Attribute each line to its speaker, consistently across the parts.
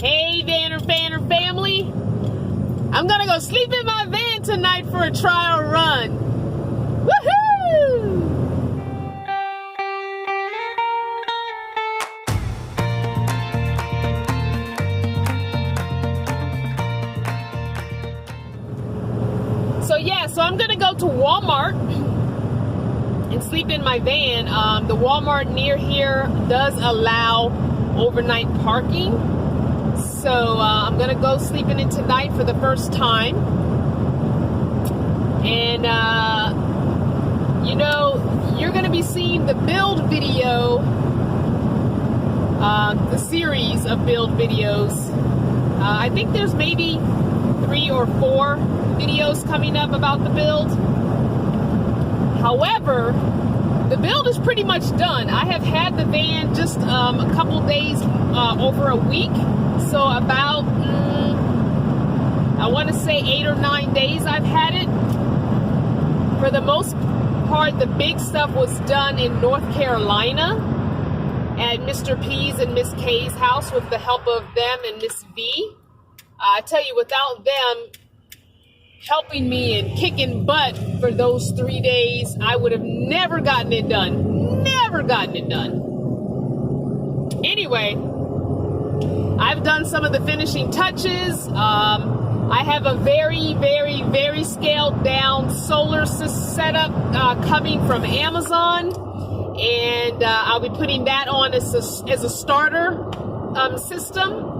Speaker 1: Hey, Vanner family. I'm gonna go sleep in my van tonight for a trial run. Woohoo! So I'm gonna go to Walmart and sleep in my van. The Walmart near here does allow overnight parking. So I'm gonna go sleep in it tonight for the first time. And you know, you're gonna be seeing the build video, the series of build videos. I think there's maybe 3 or 4 videos coming up about the build. However, the build is pretty much done. I have had the van just a couple days, over a week. So about, I want to say 8 or 9 days I've had it. For the most part, the big stuff was done in North Carolina at Mr. P's and Miss K's house with the help of them and Miss V. I tell you, without them helping me and kicking butt for those 3 days, I would have never gotten it done. Never gotten it done. Anyway, I've done some of the finishing touches. I have a very scaled down solar setup coming from Amazon, and I'll be putting that on as a starter system.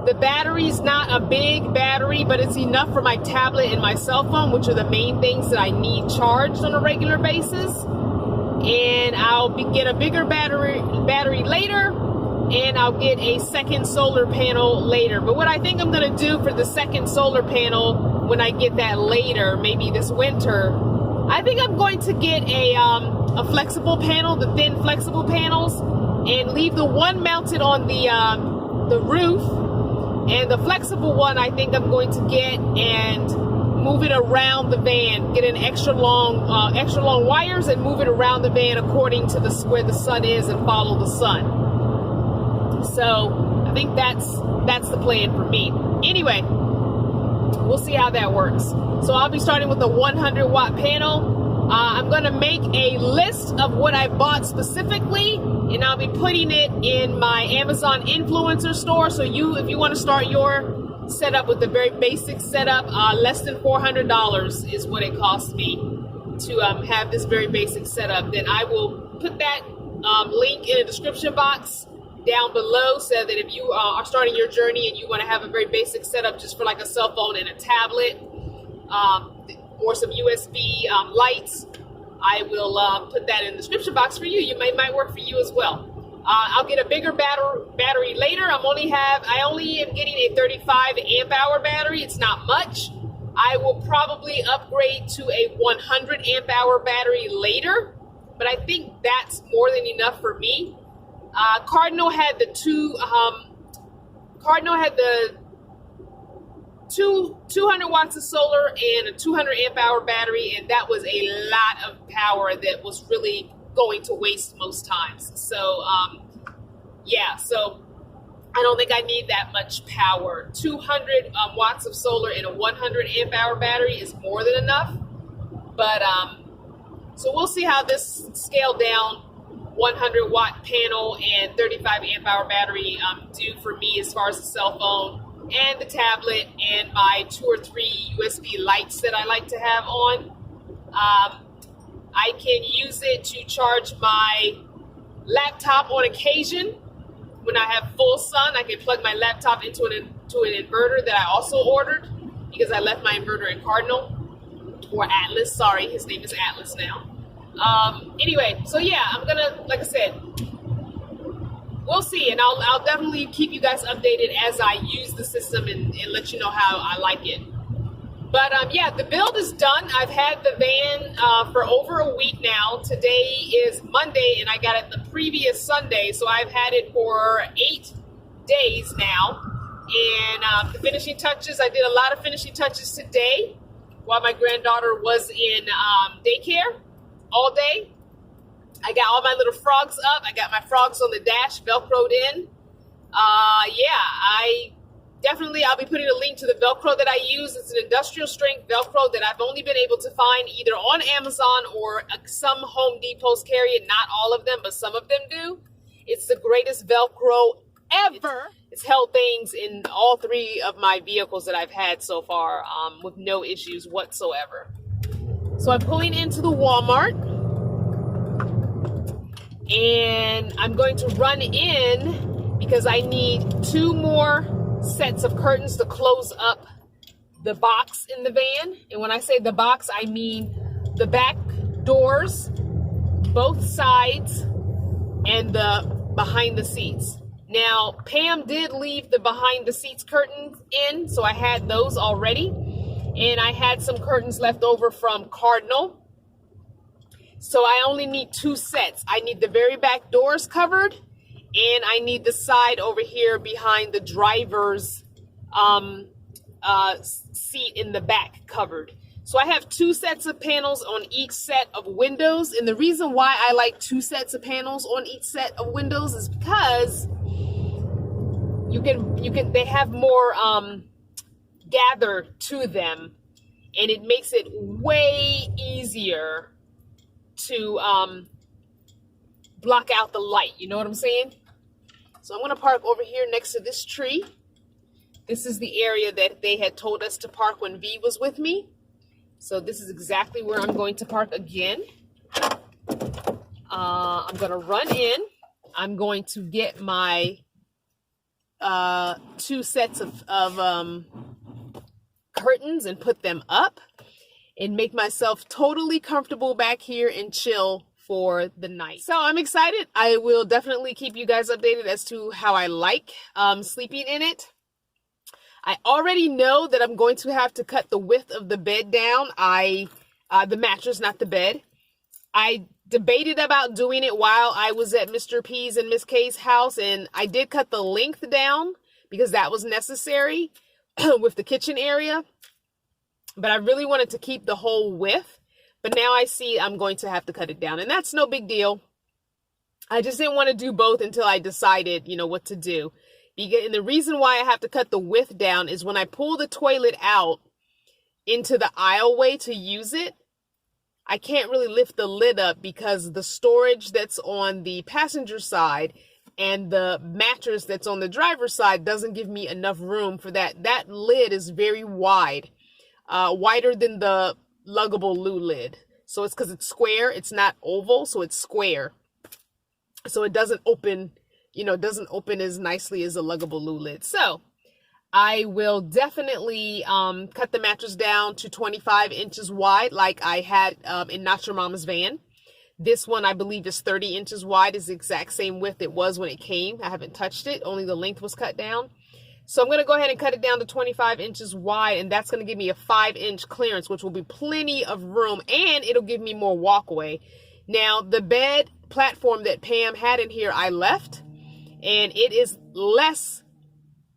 Speaker 1: The battery's not a big battery, but it's enough for my tablet and my cell phone, which are the main things that I need charged on a regular basis. And I'll get a bigger battery later, and I'll get a second solar panel later. But what I think I'm gonna do for the second solar panel when I get that later, maybe this winter, I think I'm going to get a flexible panel, the thin flexible panels, and leave the one mounted on the roof. And the flexible one, I think I'm going to get and move it around the van. Get an extra long wires and move it around the van according to where the sun is and follow the sun. So I think that's the plan for me. Anyway, we'll see how that works. So I'll be starting with a 100 watt panel. I'm going to make a list of what I bought specifically, and I'll be putting it in my Amazon influencer store. So if you want to start your setup with a very basic setup, less than $400 is what it costs me to have this very basic setup. Then I will put that link in the description box down below, so that if you are starting your journey and you want to have a very basic setup just for like a cell phone and a tablet, or some USB lights, I will put that in the description box for you. It might work for you as well. I'll get a bigger battery later. I only am getting a 35 amp hour battery. It's not much. I will probably upgrade to a 100 amp hour battery later, but I think that's more than enough for me. Cardinal had the 200 watts of solar and a 200 amp hour battery, and that was a lot of power that was really going to waste most times. So yeah, so I don't think I need that much power. 200 watts of solar and a 100 amp hour battery is more than enough. But so we'll see how this scaled down 100 watt panel and 35 amp hour battery do for me as far as the cell phone and the tablet and my 2 or 3 USB lights that I like to have on. I can use it to charge my laptop on occasion. When I have full sun, I can plug my laptop into an inverter that I also ordered, because I left my inverter in Cardinal, or Atlas, sorry, his name is Atlas now. Anyway, so yeah, I'm gonna, like I said, we'll see, and I'll definitely keep you guys updated as I use the system and let you know how I like it. But yeah, the build is done. I've had the van for over a week now. Today is Monday, and I got it the previous Sunday, so I've had it for 8 days now. And the finishing touches, I did a lot of finishing touches today while my granddaughter was in daycare all day. I got all my little frogs up. I got my frogs on the dash, Velcroed in. Yeah, I'll be putting a link to the Velcro that I use. It's an industrial strength Velcro that I've only been able to find either on Amazon or some Home Depots carry it. Not all of them, but some of them do. It's the greatest Velcro ever. It's held things in all 3 of my vehicles that I've had so far with no issues whatsoever. So I'm pulling into the Walmart and I'm going to run in because I need 2 more sets of curtains to close up the box in the van. And when I say the box, I mean the back doors, both sides, and the behind the seats. Now, Pam did leave the behind the seats curtains in, so I had those already. And I had some curtains left over from Cardinal. So I only need 2 sets. I need the very back doors covered, and I need the side over here behind the driver's seat in the back covered. So I have 2 sets of panels on each set of windows. And the reason why I like 2 sets of panels on each set of windows is because they have more gather to them, and it makes it way easier to block out the light. You know what I'm saying? So I'm going to park over here next to this tree. This is the area that they had told us to park when V was with me. So this is exactly where I'm going to park again. I'm going to run in. I'm going to get my 2 sets of curtains and put them up and make myself totally comfortable back here and chill for the night. So I'm excited. I will definitely keep you guys updated as to how I like sleeping in it. I already know that I'm going to have to cut the width of the bed down. The mattress, not the bed. I debated about doing it while I was at Mr. P's and Miss K's house, and I did cut the length down because that was necessary with the kitchen area. But I really wanted to keep the whole width. But now I see I'm going to have to cut it down, and that's no big deal. I just didn't want to do both until I decided, what to do. And the reason why I have to cut the width down is when I pull the toilet out into the aisleway to use it, I can't really lift the lid up because the storage that's on the passenger side and the mattress that's on the driver's side doesn't give me enough room for that. That lid is very wide, wider than the luggable loo lid. So it's because it's square. It's not oval, so it's square. So it doesn't open, doesn't open as nicely as a luggable loo lid. So I will definitely cut the mattress down to 25 inches wide like I had in Not Your Mama's van. This one, I believe, is 30 inches wide. Is the exact same width it was when it came. I haven't touched it. Only the length was cut down. So I'm going to go ahead and cut it down to 25 inches wide, and that's going to give me a 5-inch clearance, which will be plenty of room, and it'll give me more walkway. Now, the bed platform that Pam had in here, I left, and it is less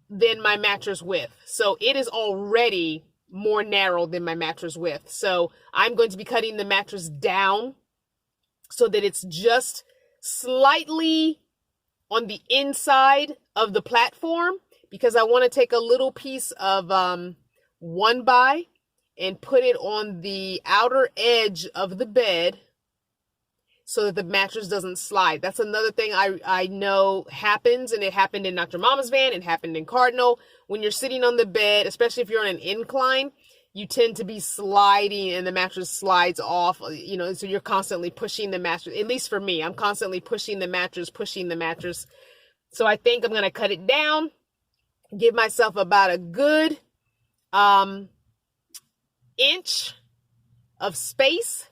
Speaker 1: than my mattress width. So it is already more narrow than my mattress width. So I'm going to be cutting the mattress down so that it's just slightly on the inside of the platform, because I want to take a little piece of 1x and put it on the outer edge of the bed so that the mattress doesn't slide. That's another thing I know happens, and it happened in Not Your Mama's van, it happened in Cardinal. When you're sitting on the bed, especially if you're on an incline, you tend to be sliding and the mattress slides off, so you're constantly pushing the mattress. At least for me, I'm constantly pushing the mattress. So I think I'm going to cut it down, give myself about a good inch of space,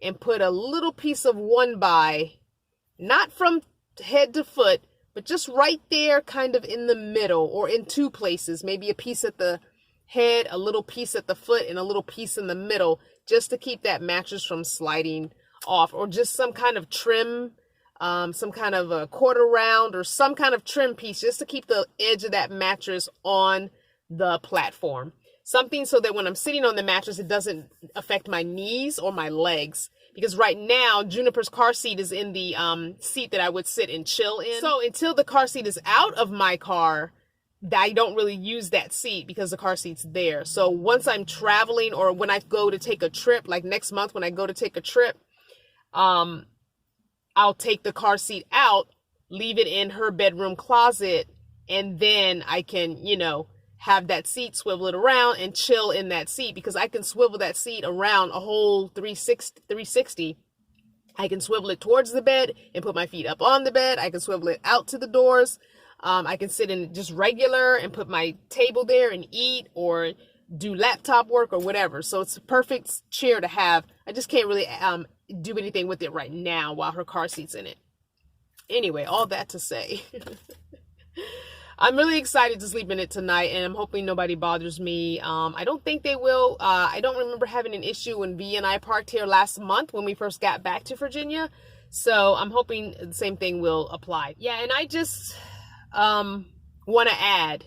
Speaker 1: and put a little piece of 1x, not from head to foot, but just right there, kind of in the middle, or in 2 places, maybe a piece at the head, a little piece at the foot, and a little piece in the middle, just to keep that mattress from sliding off, or just some kind of trim, some kind of a quarter round, or some kind of trim piece, just to keep the edge of that mattress on the platform. Something so that when I'm sitting on the mattress, it doesn't affect my knees or my legs. Because right now, Juniper's car seat is in the seat that I would sit and chill in. So until the car seat is out of my car, I don't really use that seat because the car seat's there. So once I'm traveling or when I go to take a trip, like next month when I go to take a trip, I'll take the car seat out, leave it in her bedroom closet, and then I can, have that seat, swivel it around and chill in that seat, because I can swivel that seat around a whole 360. I can swivel it towards the bed and put my feet up on the bed. I can swivel it out to the doors. I can sit in just regular and put my table there and eat or do laptop work or whatever. So it's a perfect chair to have. I just can't really do anything with it right now while her car seat's in it. Anyway, all that to say, I'm really excited to sleep in it tonight, and I'm hoping nobody bothers me. I don't think they will. I don't remember having an issue when V and I parked here last month when we first got back to Virginia. So I'm hoping the same thing will apply. Yeah, and I just want to add,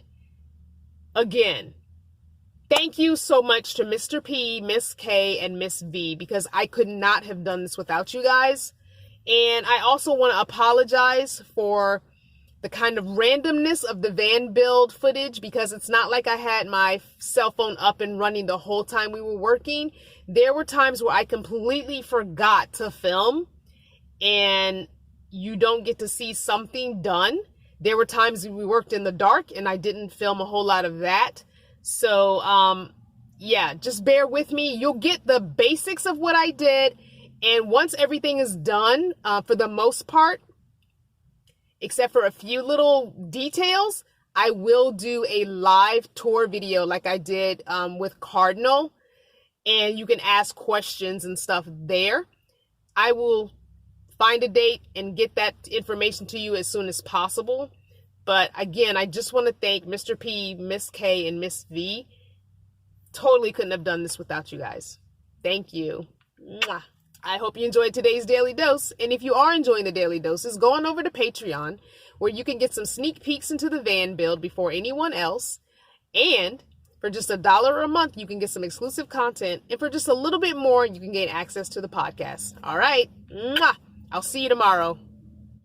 Speaker 1: again, thank you so much to Mr. P, Miss K, and Miss V, because I could not have done this without you guys. And I also want to apologize for the kind of randomness of the van build footage, because it's not like I had my cell phone up and running the whole time we were working. There were times where I completely forgot to film and you don't get to see something done. There were times we worked in the dark and I didn't film a whole lot of that. So, yeah, just bear with me. You'll get the basics of what I did. And once everything is done, for the most part, except for a few little details, I will do a live tour video like I did with Cardinal. And you can ask questions and stuff there. I will find a date and get that information to you as soon as possible. But again, I just want to thank Mr. P, Miss K, and Miss V. Totally couldn't have done this without you guys. Thank you. Mwah. I hope you enjoyed today's Daily Dose. And if you are enjoying the Daily Doses, go on over to Patreon, where you can get some sneak peeks into the van build before anyone else. And for just $1 a month, you can get some exclusive content. And for just a little bit more, you can gain access to the podcast. All right. Mwah. I'll see you tomorrow.